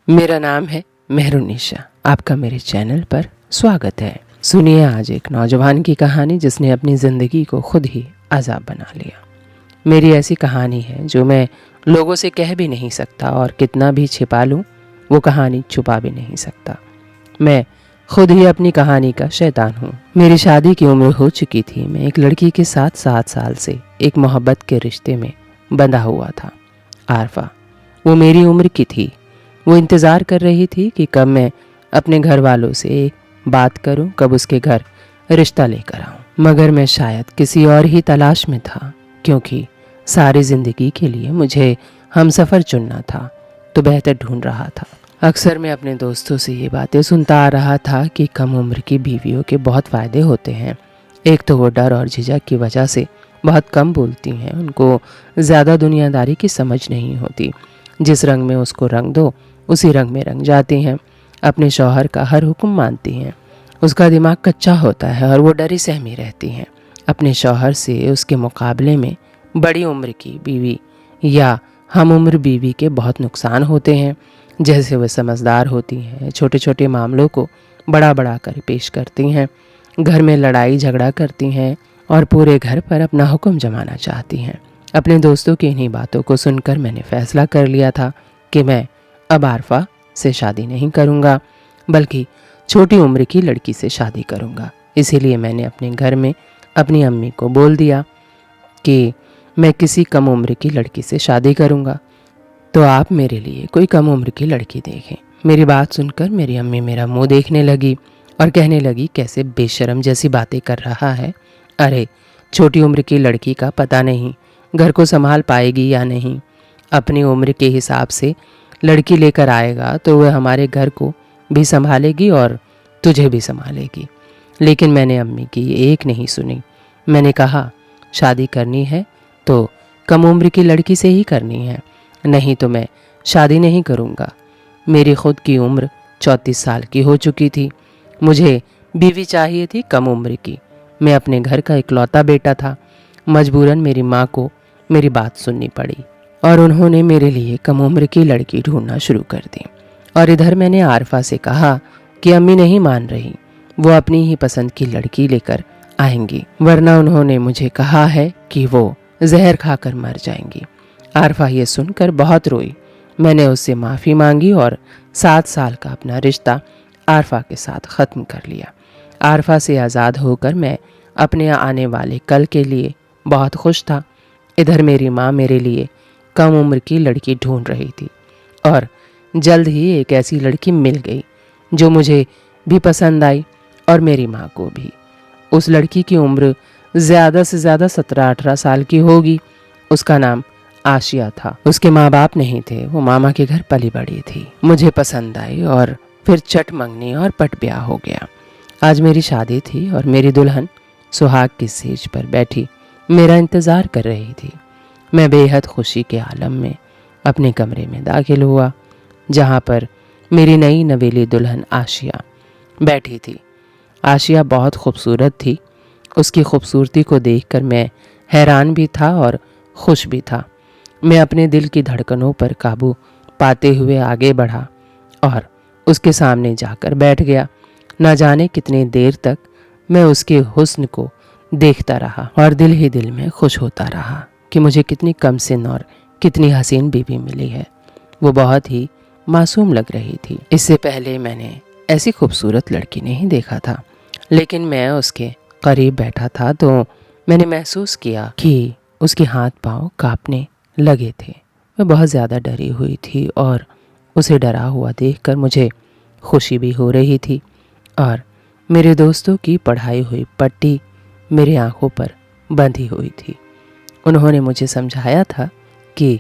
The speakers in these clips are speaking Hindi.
मेरा नाम है मेहरुनिशा। आपका मेरे चैनल पर स्वागत है। सुनिए आज एक नौजवान की कहानी जिसने अपनी ज़िंदगी को खुद ही अज़ाब बना लिया। मेरी ऐसी कहानी है जो मैं लोगों से कह भी नहीं सकता और कितना भी छिपा लूँ वो कहानी छुपा भी नहीं सकता। मैं खुद ही अपनी कहानी का शैतान हूँ। मेरी शादी की उम्र हो चुकी थी। मैं एक लड़की के साथ 7 साल से एक मोहब्बत के रिश्ते में बंधा हुआ था। आरफा वो मेरी उम्र की थी। वो इंतज़ार कर रही थी कि कब मैं अपने घर वालों से बात करूं, कब उसके घर रिश्ता लेकर आऊं। मगर मैं शायद किसी और ही तलाश में था, क्योंकि सारी ज़िंदगी के लिए मुझे हमसफ़र चुनना था तो बेहतर ढूंढ रहा था। अक्सर मैं अपने दोस्तों से ये बातें सुनता आ रहा था कि कम उम्र की बीवियों के बहुत फ़ायदे होते हैं। एक तो वो डर और झिझक की वजह से बहुत कम बोलती हैं, उनको ज़्यादा दुनियादारी की समझ नहीं होती। जिस रंग में उसको रंग दो उसी रंग में रंग जाती हैं। अपने शौहर का हर हुक्म मानती हैं। उसका दिमाग कच्चा होता है और वो डरी सहमी रहती हैं। अपने शौहर से उसके मुकाबले में बड़ी उम्र की बीवी या हम उम्र बीवी के बहुत नुकसान होते हैं। जैसे वे समझदार होती हैं, छोटे छोटे मामलों को बड़ा बड़ा कर पेश करती हैं, घर में लड़ाई झगड़ा करती हैं और पूरे घर पर अपना हुक्म जमाना चाहती हैं। अपने दोस्तों की इन्हीं बातों को सुनकर मैंने फैसला कर लिया था कि मैं अब आरफा से शादी नहीं करूँगा, बल्कि छोटी उम्र की लड़की से शादी करूँगा। इसीलिए मैंने अपने घर में अपनी अम्मी को बोल दिया कि मैं किसी कम उम्र की लड़की से शादी करूँगा, तो आप मेरे लिए कोई कम उम्र की लड़की देखें। मेरी बात सुनकर मेरी अम्मी मेरा मुंह देखने लगी और कहने लगी, कैसे बेशर्म जैसी बातें कर रहा है। अरे छोटी उम्र की लड़की का पता नहीं घर को संभाल पाएगी या नहीं। अपनी उम्र के हिसाब से लड़की लेकर आएगा तो वह हमारे घर को भी संभालेगी और तुझे भी संभालेगी। लेकिन मैंने अम्मी की एक नहीं सुनी। मैंने कहा शादी करनी है तो कम उम्र की लड़की से ही करनी है, नहीं तो मैं शादी नहीं करूँगा। मेरी खुद की उम्र 34 साल की हो चुकी थी। मुझे बीवी चाहिए थी कम उम्र की। मैं अपने घर का इकलौता बेटा था। मजबूरन मेरी माँ को मेरी बात सुननी पड़ी और उन्होंने मेरे लिए कम उम्र की लड़की ढूंढना शुरू कर दी। और इधर मैंने आरफा से कहा कि अम्मी नहीं मान रही, वो अपनी ही पसंद की लड़की लेकर आएंगी, वरना उन्होंने मुझे कहा है कि वो जहर खाकर मर जाएंगी। आरफा ये सुनकर बहुत रोई। मैंने उससे माफ़ी मांगी और 7 साल का अपना रिश्ता आरफा के साथ ख़त्म कर लिया। आरफा से आज़ाद होकर मैं अपने आने वाले कल के लिए बहुत खुश था। इधर मेरी माँ मेरे लिए कम उम्र की लड़की ढूंढ रही थी और जल्द ही एक ऐसी लड़की मिल गई जो मुझे भी पसंद आई और मेरी माँ को भी। उस लड़की की उम्र ज़्यादा से ज़्यादा 17-18 साल की होगी। उसका नाम आशिया था। उसके माँ बाप नहीं थे, वो मामा के घर पली बड़ी थी। मुझे पसंद आई और फिर चट मंगनी और पट ब्याह हो गया। आज मेरी शादी थी और मेरी दुल्हन सुहाग की सेज पर बैठी मेरा इंतज़ार कर रही थी। मैं बेहद खुशी के आलम में अपने कमरे में दाखिल हुआ, जहाँ पर मेरी नई नवेली दुल्हन आशिया बैठी थी। आशिया बहुत खूबसूरत थी। उसकी खूबसूरती को देखकर मैं हैरान भी था और खुश भी था। मैं अपने दिल की धड़कनों पर काबू पाते हुए आगे बढ़ा और उसके सामने जाकर बैठ गया। न जाने कितनी देर तक मैं उसके हुस्न को देखता रहा और दिल ही दिल में खुश होता रहा कि मुझे कितनी कम सिन और कितनी हसीन बीवी मिली है। वो बहुत ही मासूम लग रही थी। इससे पहले मैंने ऐसी खूबसूरत लड़की नहीं देखा था, लेकिन मैं उसके करीब बैठा था तो मैंने महसूस किया कि उसके हाथ पांव कांपने लगे थे। मैं बहुत ज़्यादा डरी हुई थी और उसे डरा हुआ देखकर मुझे खुशी भी हो रही थी और मेरे दोस्तों की पढ़ाई हुई पट्टी मेरी आंखों पर बंधी हुई थी। उन्होंने मुझे समझाया था कि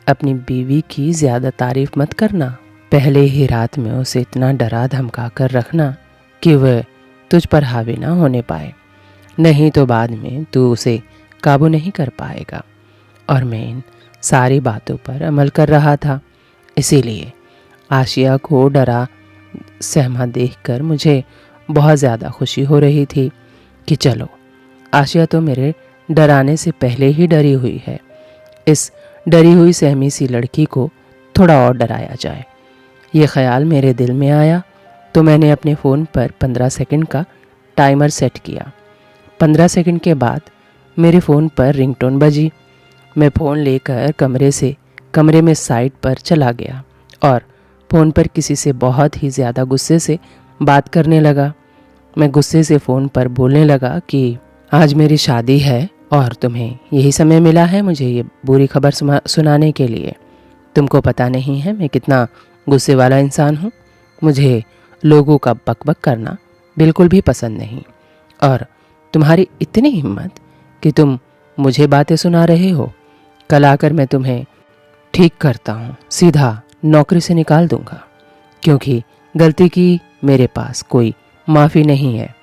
अपनी बीवी की ज़्यादा तारीफ मत करना, पहले ही रात में उसे इतना डरा धमका कर रखना कि वह तुझ पर हावी ना होने पाए, नहीं तो बाद में तू उसे काबू नहीं कर पाएगा। और मैं इन सारी बातों पर अमल कर रहा था। इसीलिए आशिया को डरा सहमा देखकर मुझे बहुत ज़्यादा खुशी हो रही थी कि चलो, आशिया तो मेरे डराने से पहले ही डरी हुई है, इस डरी हुई सहमी सी लड़की को थोड़ा और डराया जाए। ये ख्याल मेरे दिल में आया तो मैंने अपने फ़ोन पर 15 सेकंड का टाइमर सेट किया। 15 सेकंड के बाद मेरे फ़ोन पर रिंगटोन बजी। मैं फ़ोन लेकर कमरे में साइड पर चला गया और फ़ोन पर किसी से बहुत ही ज़्यादा गुस्से से बात करने लगा। मैं गुस्से से फ़ोन पर बोलने लगा कि आज मेरी शादी है और तुम्हें यही समय मिला है मुझे ये बुरी खबर सुनाने के लिए। तुमको पता नहीं है मैं कितना गुस्से वाला इंसान हूँ। मुझे लोगों का बकबक करना बिल्कुल भी पसंद नहीं, और तुम्हारी इतनी हिम्मत कि तुम मुझे बातें सुना रहे हो। कल आकर मैं तुम्हें ठीक करता हूँ, सीधा नौकरी से निकाल दूंगा, क्योंकि गलती की मेरे पास कोई माफ़ी नहीं है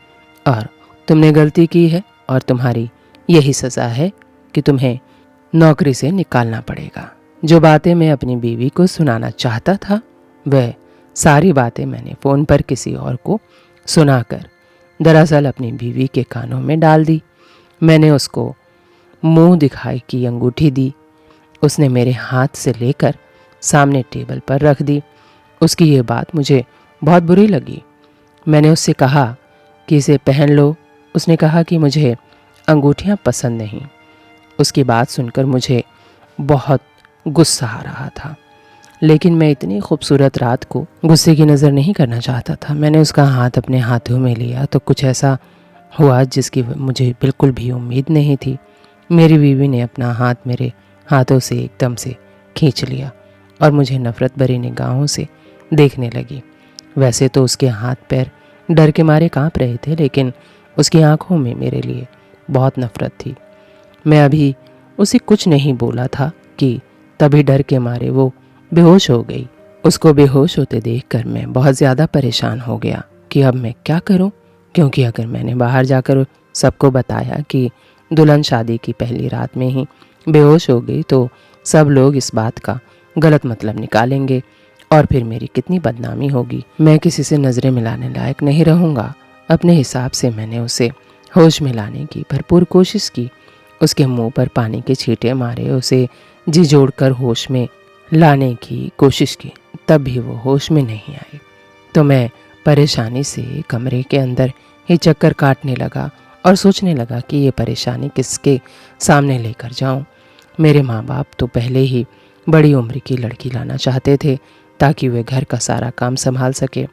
और तुमने गलती की है और तुम्हारी यही सज़ा है कि तुम्हें नौकरी से निकालना पड़ेगा। जो बातें मैं अपनी बीवी को सुनाना चाहता था वह सारी बातें मैंने फ़ोन पर किसी और को सुनाकर दरअसल अपनी बीवी के कानों में डाल दी। मैंने उसको मुंह दिखाई की अंगूठी दी। उसने मेरे हाथ से लेकर सामने टेबल पर रख दी। उसकी ये बात मुझे बहुत बुरी लगी। मैंने उससे कहा कि इसे पहन लो। उसने कहा कि मुझे अंगूठियाँ पसंद नहीं। उसकी बात सुनकर मुझे बहुत गुस्सा आ रहा था, लेकिन मैं इतनी खूबसूरत रात को गुस्से की नज़र नहीं करना चाहता था। मैंने उसका हाथ अपने हाथों में लिया तो कुछ ऐसा हुआ जिसकी मुझे बिल्कुल भी उम्मीद नहीं थी। मेरी बीवी ने अपना हाथ मेरे हाथों से एकदम से खींच लिया और मुझे नफ़रत भरी निगाहों से देखने लगी। वैसे तो उसके हाथ पैर डर के मारे कांप रहे थे, लेकिन उसकी आंखों में मेरे लिए बहुत नफ़रत थी। मैं अभी उसे कुछ नहीं बोला था कि तभी डर के मारे वो बेहोश हो गई। उसको बेहोश होते देखकर मैं बहुत ज़्यादा परेशान हो गया कि अब मैं क्या करूं, क्योंकि अगर मैंने बाहर जाकर सबको बताया कि दुल्हन शादी की पहली रात में ही बेहोश हो गई तो सब लोग इस बात का गलत मतलब निकालेंगे और फिर मेरी कितनी बदनामी होगी। मैं किसी से नज़रें मिलाने लायक नहीं रहूँगा। अपने हिसाब से मैंने उसे होश में लाने की भरपूर कोशिश की। उसके मुंह पर पानी के छींटे मारे, उसे जी जोड़कर होश में लाने की कोशिश की, तब भी वो होश में नहीं आई। तो मैं परेशानी से कमरे के अंदर ही चक्कर काटने लगा और सोचने लगा कि ये परेशानी किसके सामने लेकर जाऊं। मेरे माँ बाप तो पहले ही बड़ी उम्र की लड़की लाना चाहते थे ताकि वे घर का सारा काम संभाल सके।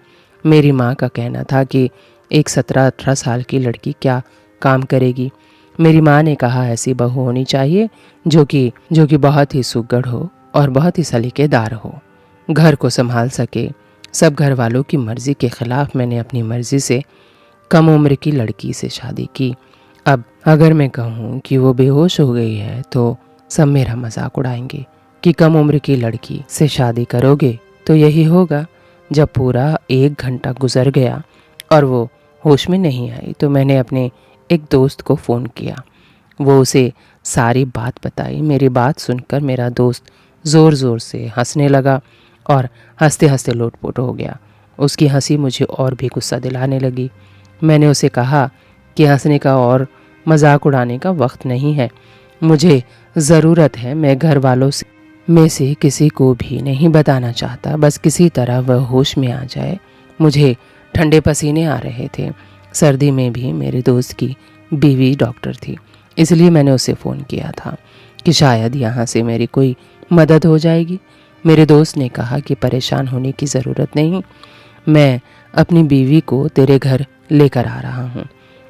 मेरी माँ का कहना था कि एक 17-18 साल की लड़की क्या काम करेगी। मेरी माँ ने कहा ऐसी बहू होनी चाहिए जो कि बहुत ही सुघड़ हो और बहुत ही सलीकेदार हो, घर को संभाल सके। सब घर वालों की मर्ज़ी के ख़िलाफ़ मैंने अपनी मर्ज़ी से कम उम्र की लड़की से शादी की। अब अगर मैं कहूँ कि वो बेहोश हो गई है तो सब मेरा मजाक उड़ाएंगे कि कम उम्र की लड़की से शादी करोगे तो यही होगा। जब पूरा 1 घंटा गुजर गया और वो होश में नहीं आई तो मैंने अपने एक दोस्त को फ़ोन किया। वो उसे सारी बात बताई। मेरी बात सुनकर मेरा दोस्त ज़ोर ज़ोर से हंसने लगा और हंसते हंसते लोटपोट हो गया। उसकी हंसी मुझे और भी गुस्सा दिलाने लगी। मैंने उसे कहा कि हंसने का और मजाक उड़ाने का वक्त नहीं है, मुझे ज़रूरत है। मैं घर वालों में से किसी को भी नहीं बताना चाहता, बस किसी तरह वह होश में आ जाए। मुझे ठंडे पसीने आ रहे थे। सर्दी में भी मेरे दोस्त की बीवी डॉक्टर थी, इसलिए मैंने उसे फ़ोन किया था कि शायद यहाँ से मेरी कोई मदद हो जाएगी। मेरे दोस्त ने कहा कि परेशान होने की ज़रूरत नहीं, मैं अपनी बीवी को तेरे घर लेकर आ रहा हूँ।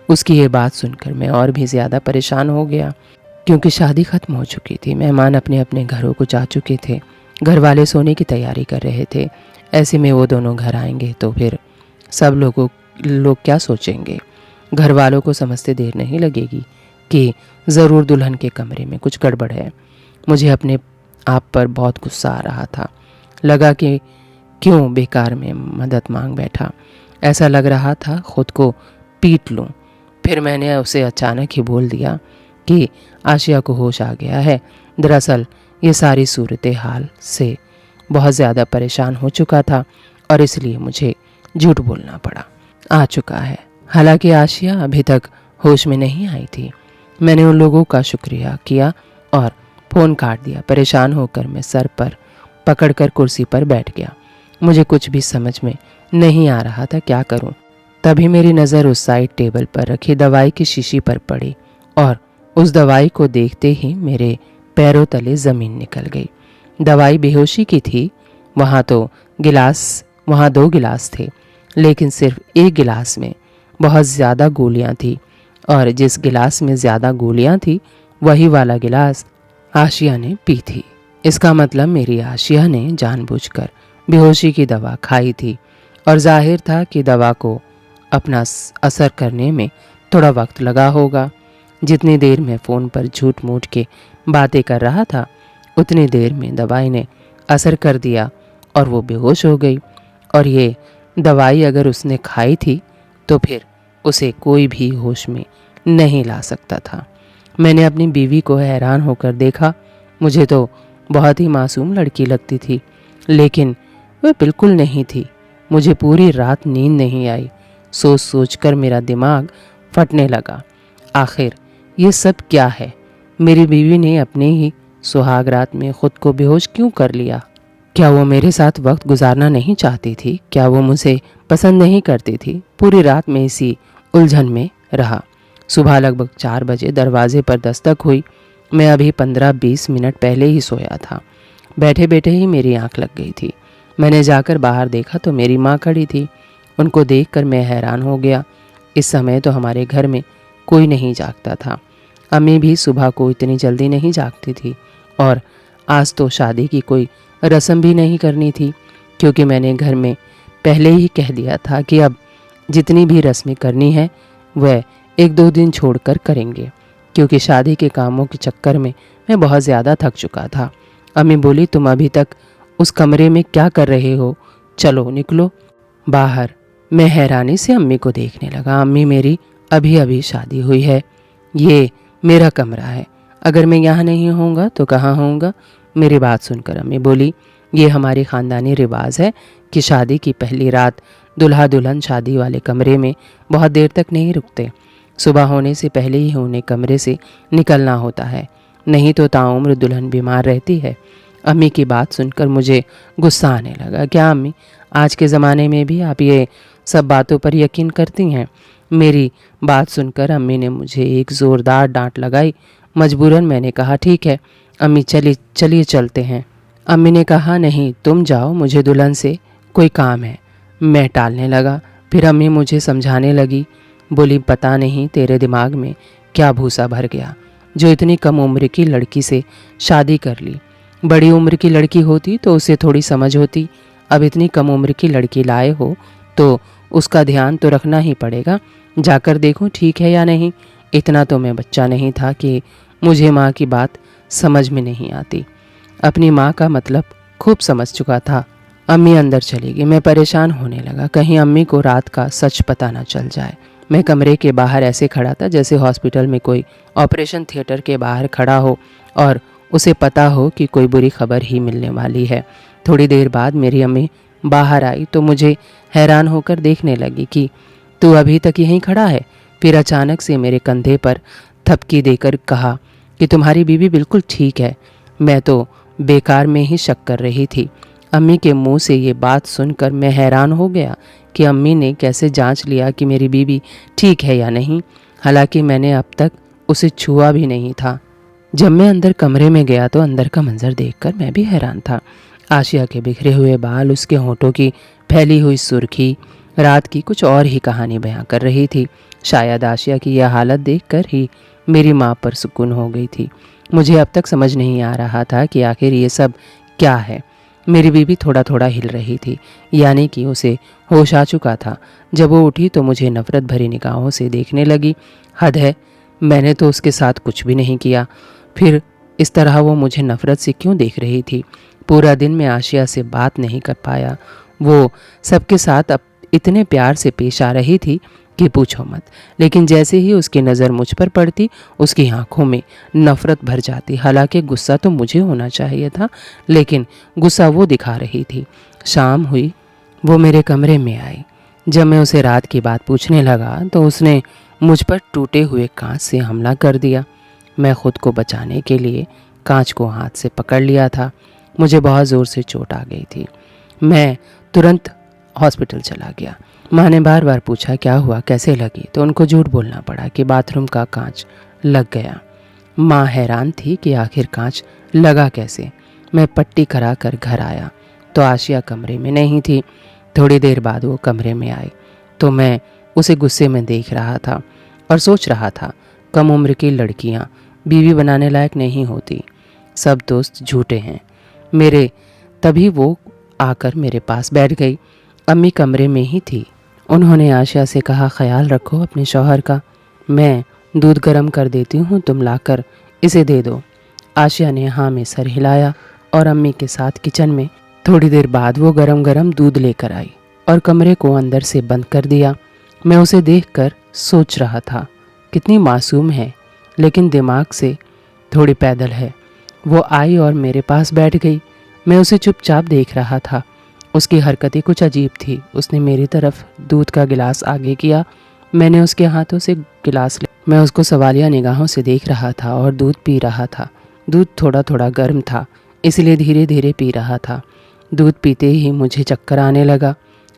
उसकी ये बात सुनकर मैं और भी ज़्यादा परेशान हो गया, क्योंकि शादी ख़त्म हो चुकी थी। मेहमान अपने अपने घरों को जा चुके थे। घर वाले सोने की तैयारी कर रहे थे। ऐसे में वो दोनों घर आएंगे तो फिर सब लोग क्या सोचेंगे। घर वालों को समझते देर नहीं लगेगी कि ज़रूर दुल्हन के कमरे में कुछ गड़बड़ है। मुझे अपने आप पर बहुत गुस्सा आ रहा था। लगा कि क्यों बेकार में मदद मांग बैठा। ऐसा लग रहा था खुद को पीट लूं। फिर मैंने उसे अचानक ही बोल दिया कि आशिया को होश आ गया है। दरअसल ये सारी सूरत हाल से बहुत ज़्यादा परेशान हो चुका था और इसलिए मुझे झूठ बोलना पड़ा। आ चुका है। हालांकि आशिया अभी तक होश में नहीं आई थी। मैंने उन लोगों का शुक्रिया किया और फ़ोन काट दिया। परेशान होकर मैं सर पर पकड़कर कुर्सी पर बैठ गया। मुझे कुछ भी समझ में नहीं आ रहा था क्या करूं। तभी मेरी नज़र उस साइड टेबल पर रखी दवाई की शीशी पर पड़ी और उस दवाई को देखते ही मेरे पैरों तले ज़मीन निकल गई। दवाई बेहोशी की थी। वहाँ दो गिलास थे, लेकिन सिर्फ एक गिलास में बहुत ज़्यादा गोलियाँ थी और जिस गिलास में ज़्यादा गोलियाँ थी वही वाला गिलास आशिया ने पी थी। इसका मतलब मेरी आशिया ने जानबूझकर बेहोशी की दवा खाई थी और जाहिर था कि दवा को अपना असर करने में थोड़ा वक्त लगा होगा। जितनी देर मैं फ़ोन पर झूठ मूठ के बातें कर रहा था उतनी देर में दवाई ने असर कर दिया और वो बेहोश हो गई। और ये दवाई अगर उसने खाई थी तो फिर उसे कोई भी होश में नहीं ला सकता था। मैंने अपनी बीवी को हैरान होकर देखा। मुझे तो बहुत ही मासूम लड़की लगती थी, लेकिन वह बिल्कुल नहीं थी। मुझे पूरी रात नींद नहीं आई। सोच सोच कर मेरा दिमाग फटने लगा। आखिर ये सब क्या है? मेरी बीवी ने अपने ही सुहाग रात में खुद को बेहोश क्यों कर लिया? क्या वो मेरे साथ वक्त गुजारना नहीं चाहती थी? क्या वो मुझे पसंद नहीं करती थी? पूरी रात में इसी उलझन में रहा। सुबह लगभग 4 बजे दरवाजे पर दस्तक हुई। मैं अभी 15-20 मिनट पहले ही सोया था। बैठे बैठे ही मेरी आंख लग गई थी। मैंने जाकर बाहर देखा तो मेरी माँ खड़ी थी। उनको देखकर मैं हैरान हो गया। इस समय तो हमारे घर में कोई नहीं जागता था। अम्मी भी सुबह को इतनी जल्दी नहीं जागती थी और आज तो शादी की कोई रस्म भी नहीं करनी थी, क्योंकि मैंने घर में पहले ही कह दिया था कि अब जितनी भी रस्में करनी है वह 1-2 दिन छोड़कर करेंगे, क्योंकि शादी के कामों के चक्कर में मैं बहुत ज़्यादा थक चुका था। अम्मी बोली, तुम अभी तक उस कमरे में क्या कर रहे हो? चलो निकलो बाहर। मैं हैरानी से अम्मी को देखने लगा। अम्मी, मेरी अभी अभी शादी हुई है। ये मेरा कमरा है। अगर मैं यहाँ नहीं होऊंगा तो कहाँ होऊंगा? मेरी बात सुनकर अम्मी बोली, ये हमारी ख़ानदानी रिवाज है कि शादी की पहली रात दुल्हा दुल्हन शादी वाले कमरे में बहुत देर तक नहीं रुकते। सुबह होने से पहले ही उन्हें कमरे से निकलना होता है, नहीं तो ताउम्र दुल्हन बीमार रहती है। अम्मी की बात सुनकर मुझे गुस्सा आने लगा। क्या अम्मी, आज के ज़माने में भी आप ये सब बातों पर यकीन करती हैं? मेरी बात सुनकर अम्मी ने मुझे एक ज़ोरदार डांट लगाई। मजबूरन मैंने कहा, ठीक है अम्मी, चलिए चलते हैं। अम्मी ने कहा, नहीं तुम जाओ, मुझे दुल्हन से कोई काम है। मैं टालने लगा। फिर अम्मी मुझे समझाने लगी। बोली, पता नहीं तेरे दिमाग में क्या भूसा भर गया जो इतनी कम उम्र की लड़की से शादी कर ली। बड़ी उम्र की लड़की होती तो उसे थोड़ी समझ होती। अब इतनी कम उम्र की लड़की लाए हो तो उसका ध्यान तो रखना ही पड़ेगा। जाकर देखो ठीक है या नहीं। इतना तो मैं बच्चा नहीं था कि मुझे माँ की बात समझ में नहीं आती। अपनी माँ का मतलब खूब समझ चुका था। अम्मी अंदर चली गई। मैं परेशान होने लगा, कहीं अम्मी को रात का सच पता न चल जाए। मैं कमरे के बाहर ऐसे खड़ा था जैसे हॉस्पिटल में कोई ऑपरेशन थिएटर के बाहर खड़ा हो और उसे पता हो कि कोई बुरी खबर ही मिलने वाली है। थोड़ी देर बाद मेरी अम्मी बाहर आई तो मुझे हैरान होकर देखने लगी कि तू अभी तक यहीं खड़ा है। फिर अचानक से मेरे कंधे पर थपकी देकर कहा कि तुम्हारी बीवी बिल्कुल ठीक है। मैं तो बेकार में ही शक कर रही थी। अम्मी के मुंह से ये बात सुनकर मैं हैरान हो गया कि अम्मी ने कैसे जांच लिया कि मेरी बीवी ठीक है या नहीं, हालांकि मैंने अब तक उसे छुआ भी नहीं था। जब मैं अंदर कमरे में गया तो अंदर का मंजर देखकर मैं भी हैरान था। आशिया के बिखरे हुए बाल, उसके होठों की फैली हुई सुर्खी रात की कुछ और ही कहानी बयां कर रही थी। शायद आशिया की यह हालत देखकर ही मेरी माँ पर सुकून हो गई थी। मुझे अब तक समझ नहीं आ रहा था कि आखिर ये सब क्या है। मेरी बीवी थोड़ा थोड़ा हिल रही थी, यानी कि उसे होश आ चुका था। जब वो उठी तो मुझे नफरत भरी निगाहों से देखने लगी। हद है, मैंने तो उसके साथ कुछ भी नहीं किया, फिर इस तरह वो मुझे नफरत से क्यों देख रही थी? पूरा दिन मैं आशिया से बात नहीं कर पाया। वो सबके साथ अब इतने प्यार से पेश आ रही थी कि पूछो मत। लेकिन जैसे ही उसकी नज़र मुझ पर पड़ती उसकी आंखों में नफरत भर जाती। हालांकि गुस्सा तो मुझे होना चाहिए था, लेकिन गुस्सा वो दिखा रही थी। शाम हुई, वो मेरे कमरे में आई। जब मैं उसे रात की बात पूछने लगा तो उसने मुझ पर टूटे हुए कांच से हमला कर दिया। मैं खुद को बचाने के लिए कांच को हाथ से पकड़ लिया था। मुझे बहुत ज़ोर से चोट आ गई थी। मैं तुरंत हॉस्पिटल चला गया। माँ ने बार बार पूछा क्या हुआ, कैसे लगी, तो उनको झूठ बोलना पड़ा कि बाथरूम का कांच लग गया। माँ हैरान थी कि आखिर कांच लगा कैसे। मैं पट्टी करा कर घर आया तो आशिया कमरे में नहीं थी। थोड़ी देर बाद वो कमरे में आई तो मैं उसे गुस्से में देख रहा था और सोच रहा था, कम उम्र की लड़कियां बीवी बनाने लायक नहीं होती, सब दोस्त झूठे हैं मेरे। तभी वो आकर मेरे पास बैठ गई। अम्मी कमरे में ही थी। उन्होंने आशिया से कहा, ख्याल रखो अपने शौहर का, मैं दूध गर्म कर देती हूँ, तुम लाकर इसे दे दो। आशिया ने हाँ में सर हिलाया और अम्मी के साथ किचन में। थोड़ी देर बाद वो गरम गरम दूध लेकर आई और कमरे को अंदर से बंद कर दिया। मैं उसे देखकर सोच रहा था, कितनी मासूम है लेकिन दिमाग से थोड़ी पैदल है। वो आई और मेरे पास बैठ गई। मैं उसे चुपचाप देख रहा था। उसकी हरकतें कुछ अजीब थी। उसने मेरी तरफ दूध का गिलास आगे किया। मैंने उसके हाथों से गिलास लिया। मैं उसको सवालिया निगाहों से देख रहा था और दूध पी रहा था। दूध थोड़ा थोड़ा गर्म था, इसलिए धीरे धीरे पी रहा था। दूध पीते ही मुझे चक्कर आने लगा,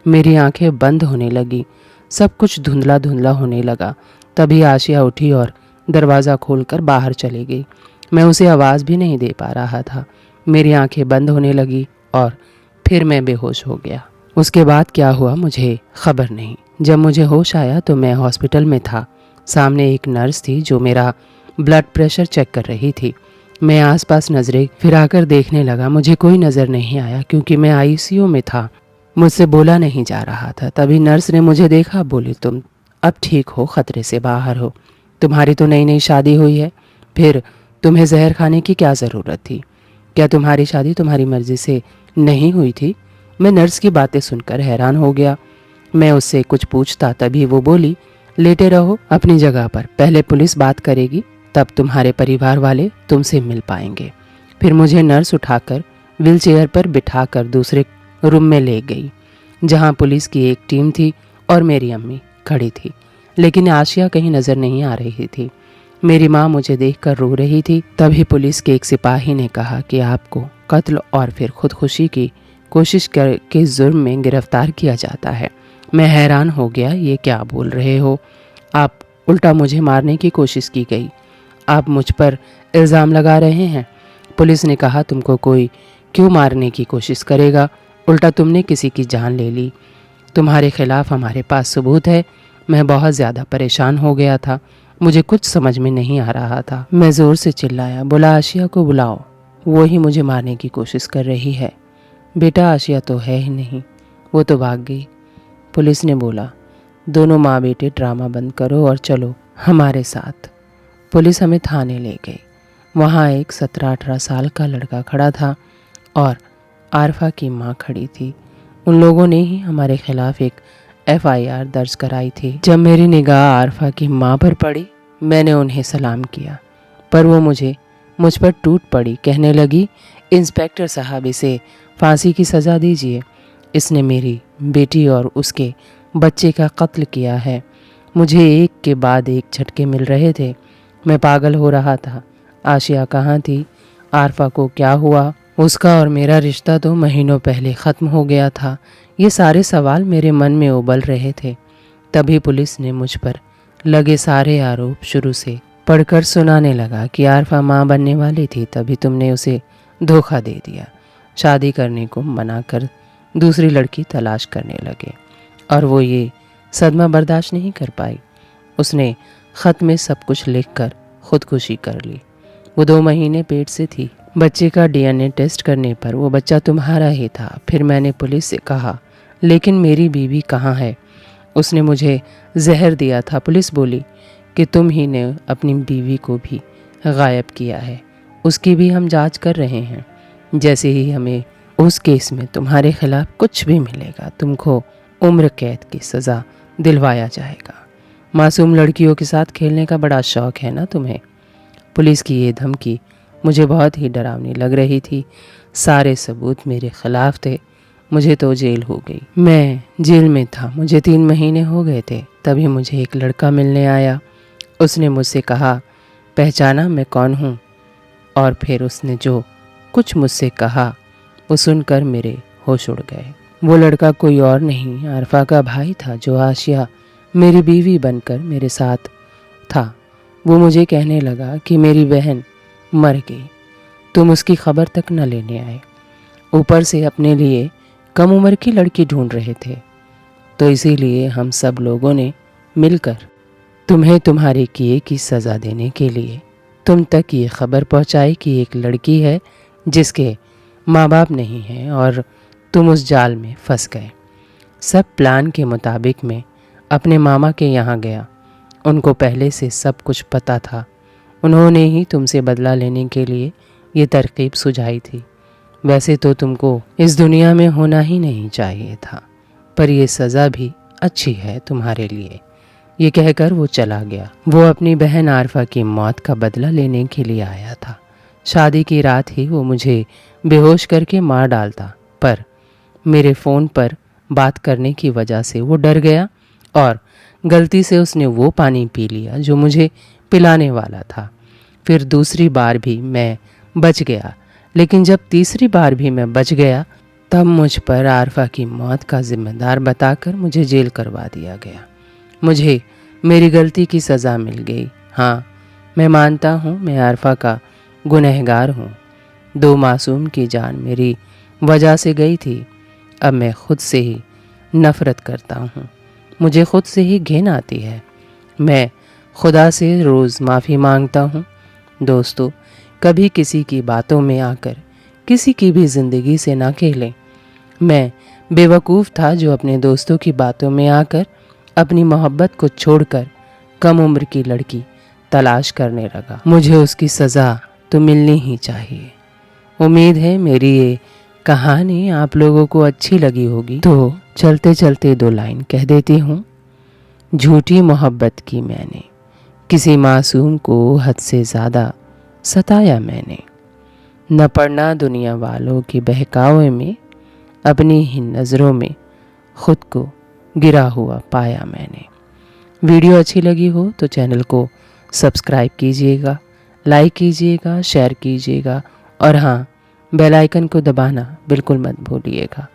मेरी आंखें बंद होने लगी, सब कुछ धुंधला धुंधला होने लगा। तभी आशिया उठी और दरवाज़ा खोलकर बाहर चली गई। मैं उसे आवाज़ भी नहीं दे पा रहा था। मेरी आंखें बंद होने लगी और फिर मैं बेहोश हो गया। उसके बाद क्या हुआ मुझे खबर नहीं। जब मुझे होश आया तो मैं हॉस्पिटल में था। सामने एक नर्स थी जो मेरा ब्लड प्रेशर चेक कर रही थी। मैं आसपास नज़रें फिराकर देखने लगा। मुझे कोई नज़र नहीं आया क्योंकि मैं आईसीयू में था। मुझसे बोला नहीं जा रहा था। तभी नर्स ने मुझे देखा, बोली, तुम अब ठीक हो, खतरे से बाहर हो। तुम्हारी तो नई नई शादी हुई है, फिर तुम्हें जहर खाने की क्या ज़रूरत थी? क्या तुम्हारी शादी तुम्हारी मर्जी से नहीं हुई थी? मैं नर्स की बातें सुनकर हैरान हो गया। मैं उससे कुछ पूछता तभी वो बोली, लेटे रहो अपनी जगह पर, पहले पुलिस बात करेगी तब तुम्हारे परिवार वाले तुमसे मिल पाएंगे। फिर मुझे नर्स उठाकर व्हीलचेयर पर बिठाकर दूसरे रूम में ले गई जहां पुलिस की एक टीम थी और मेरी अम्मी खड़ी थी, लेकिन आशिया कहीं नज़र नहीं आ रही थी। मेरी माँ मुझे देखकर रो रही थी। तभी पुलिस के एक सिपाही ने कहा कि आपको कत्ल और फिर खुदकुशी की कोशिश करके जुर्म में गिरफ्तार किया जाता है। मैं हैरान हो गया, ये क्या बोल रहे हो आप? उल्टा मुझे मारने की कोशिश की गई, आप मुझ पर इल्ज़ाम लगा रहे हैं। पुलिस ने कहा, तुमको कोई क्यों मारने की कोशिश करेगा, उल्टा तुमने किसी की जान ले ली। तुम्हारे खिलाफ हमारे पास सबूत है। मैं बहुत ज़्यादा परेशान हो गया था, मुझे कुछ समझ में नहीं आ रहा था। मैं ज़ोर से चिल्लाया, बोला, आशिया को बुलाओ, वो ही मुझे मारने की कोशिश कर रही है। बेटा आशिया तो है ही नहीं, वो तो भाग गई। पुलिस ने बोला, दोनों माँ बेटे ड्रामा बंद करो और चलो हमारे साथ। पुलिस हमें थाने ले गई। वहाँ एक 17-18 साल का लड़का खड़ा था और आरफा की माँ खड़ी थी। उन लोगों ने ही हमारे खिलाफ एक FIR दर्ज कराई थी। जब मेरी निगाह आरफा की माँ पर पड़ी, मैंने उन्हें सलाम किया, पर वो मुझ पर टूट पड़ी। कहने लगी, इंस्पेक्टर साहब, इसे फांसी की सज़ा दीजिए, इसने मेरी बेटी और उसके बच्चे का कत्ल किया है। मुझे एक के बाद एक झटके मिल रहे थे, मैं पागल हो रहा था। आशिया कहाँ थी? आरफा को क्या हुआ? उसका और मेरा रिश्ता तो महीनों पहले ख़त्म हो गया था। ये सारे सवाल मेरे मन में उबल रहे थे। तभी पुलिस ने मुझ पर लगे सारे आरोप शुरू से पढ़कर सुनाने लगा कि आरफा माँ बनने वाली थी, तभी तुमने उसे धोखा दे दिया। शादी करने को मना कर दूसरी लड़की तलाश करने लगे और वो ये सदमा बर्दाश्त नहीं कर पाई। उसने ख़त में सब कुछ लिखकर खुदकुशी कर ली। वो 2 महीने पेट से थी। बच्चे का DNA टेस्ट करने पर वो बच्चा तुम्हारा ही था। फिर मैंने पुलिस से कहा, लेकिन मेरी बीवी कहाँ है? उसने मुझे जहर दिया था। पुलिस बोली कि तुम ही ने अपनी बीवी को भी गायब किया है, उसकी भी हम जांच कर रहे हैं। जैसे ही हमें उस केस में तुम्हारे खिलाफ कुछ भी मिलेगा, तुमको उम्र कैद की सज़ा दिलवाया जाएगा। मासूम लड़कियों के साथ खेलने का बड़ा शौक है ना तुम्हें? पुलिस की ये धमकी मुझे बहुत ही डरावनी लग रही थी। सारे सबूत मेरे खिलाफ थे। मुझे तो जेल हो गई। मैं जेल में था, मुझे 3 महीने हो गए थे। तभी मुझे एक लड़का मिलने आया। उसने मुझसे कहा, पहचाना मैं कौन हूँ? और फिर उसने जो कुछ मुझसे कहा वो सुनकर मेरे होश उड़ गए। वो लड़का कोई और नहीं आरफा का भाई था जो आशिया मेरी बीवी बनकर मेरे साथ था। वो मुझे कहने लगा कि मेरी बहन मर गई, तुम उसकी खबर तक न लेने आए। ऊपर से अपने लिए कम उम्र की लड़की ढूंढ रहे थे, तो इसीलिए हम सब लोगों ने मिलकर तुम्हें तुम्हारे किए की सज़ा देने के लिए तुम तक ये खबर पहुंचाई कि एक लड़की है जिसके माँ बाप नहीं हैं और तुम उस जाल में फंस गए। सब प्लान के मुताबिक मैं अपने मामा के यहाँ गया। उनको पहले से सब कुछ पता था। उन्होंने ही तुमसे बदला लेने के लिए ये तरकीब सुझाई थी। वैसे तो तुमको इस दुनिया में होना ही नहीं चाहिए था, पर यह सज़ा भी अच्छी है तुम्हारे लिए। ये कहकर वो चला गया। वो अपनी बहन आरफा की मौत का बदला लेने के लिए आया था। शादी की रात ही वो मुझे बेहोश करके मार डालता, पर मेरे फ़ोन पर बात करने की वजह से वो डर गया और गलती से उसने वो पानी पी लिया जो मुझे पिलाने वाला था। फिर दूसरी बार भी मैं बच गया, लेकिन जब तीसरी बार भी मैं बच गया तब मुझ पर आरफा की मौत का जिम्मेदार बताकर मुझे जेल करवा दिया गया। मुझे मेरी गलती की सज़ा मिल गई। हाँ, मैं मानता हूँ मैं आरफा का गुनहगार हूँ। 2 मासूम की जान मेरी वजह से गई थी। अब मैं खुद से ही नफ़रत करता हूँ। मुझे खुद से ही घिन आती है। मैं खुदा से रोज़ माफ़ी मांगता हूँ। दोस्तों, कभी किसी की बातों में आकर किसी की भी ज़िंदगी से ना खेलें। मैं बेवकूफ़ था जो अपने दोस्तों की बातों में आकर अपनी मोहब्बत को छोड़कर कम उम्र की लड़की तलाश करने लगा। मुझे उसकी सज़ा तो मिलनी ही चाहिए। उम्मीद है मेरी ये कहानी आप लोगों को अच्छी लगी होगी। तो चलते चलते 2 लाइन कह देती हूँ। झूठी मोहब्बत की मैंने, किसी मासूम को हद से ज़्यादा सताया मैंने। न पड़ना दुनिया वालों की बहकावे में, अपनी ही नज़रों में खुद को गिरा हुआ पाया मैंने। वीडियो अच्छी लगी हो तो चैनल को सब्सक्राइब कीजिएगा, लाइक कीजिएगा, शेयर कीजिएगा और हाँ, बेल आइकन को दबाना बिल्कुल मत भूलिएगा।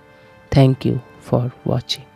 Thank you for watching.